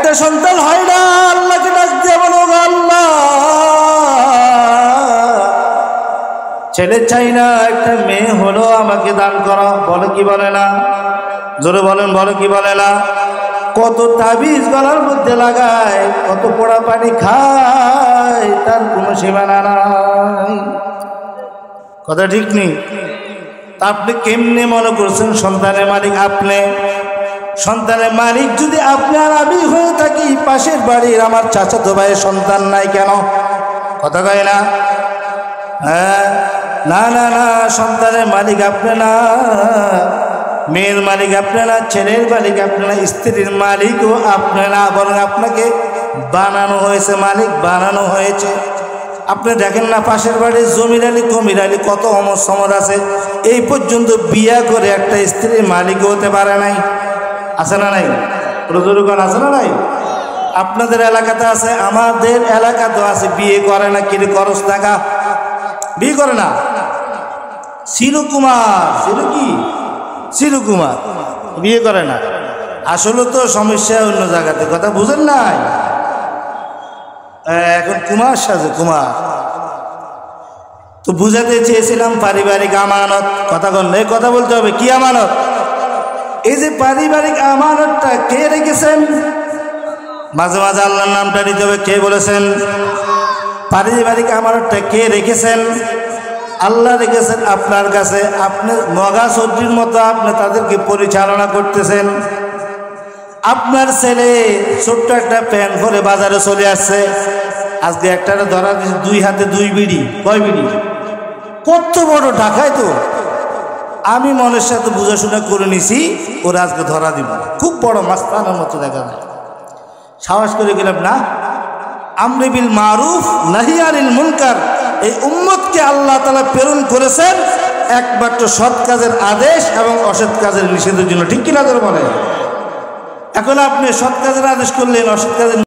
একটা সন্তান হয় না, আল্লাহকে ডাক দিয়ে বলো আল্লাহ ছেলে চাই না, একটা মেয়ে হলো আমাকে দান করো। বলে কি বলে না? জোরে বলেন, বলে কি বলে না? কত তাবিজ গলার মধ্যে লাগায়, কত পোড়া পানি খায়, তার কোনো সীমানা নাই। কথা ঠিক নেই? তা আপনি কেমনে মনে করছেন সন্তানের মালিক আপনি? সন্তানের মালিক যদি আপনি আর আমি হয়ে থাকি, পাশের বাড়ির আমার চাচাতো ভাইয়ের সন্তান নাই কেন? কথা কয় না? হ্যাঁ, না না না, সন্তানের মালিক আপনি না, মেয়ের মালিক আপনি না, ছেলের মালিক আপনি না, স্ত্রীর মালিকও আপনি না, বরং আপনাকে বানানো হয়েছে, মালিক বানানো হয়েছে। আপনি দেখেন না পাশের বাড়ির জমির আলী কমির আলী কত অমর সমর আছে, এই পর্যন্ত বিয়া করে একটা স্ত্রীর মালিক হতে পারে নাই। আছে না নাই? প্রযোজকগণ আছে না নাই? আপনাদের এলাকাতে আছে, আমাদের এলাকাতেও আছে, বিয়ে করে না। কিরে করস টাকা? বিয়ে করে না। শিলুকুমার, শিলু কি শিলুকুমার বিয়ে করে না। আসলে তো সমস্যা অন্য জায়গাতে, কথা বুঝেন নাই? এখন কুমার সাজে কুমার। তো বুঝাতে চেয়েছিলাম পারিবারিক আমানত। কথা বললে এই কথা বলতে হবে, কি আমানত? এই যে পারিবারিক আমানতটা কে রেখেছেন? মাঝে মাঝে আল্লাহর নামটা নিতে হবে। কে বলেছেন? পারিবারিক আমানতটা কে রেখেছেন? আল্লাহ রেখেছেন আপনার কাছে। আপনি মগা সবজির মতো আপনি তাদেরকে পরিচালনা করতেছেন। আপনার ছেলে ছোট্ট একটা প্যান্ট পরে বাজারে চলে আসছে, আজকে একটা ধরা দিয়েছে, 2 হাতে 2 বিড়ি। কয় বিড়ি? কত বড় ঢাকায় তো। আমি মনের সাথে বুঝাশোনা করে নিছি, ওরা আজকে ধরা দিব। খুব বড় মাস্তানের মতো দেখা যায়। সাহস করে গেলাম না, আমরে বিল মারুফ নাহি আনিল মুনকার, এই উম্মতকে আল্লাহ তাআলা প্রেরণ করেছেন একমাত্র সৎ কাজের আদেশ এবং অসৎ কাজের নিষেধের জন্য। ঠিক কিনা ধরে বলে? এখন আপনি সৎ কাজের আদেশ করলেন, অসৎ কাজের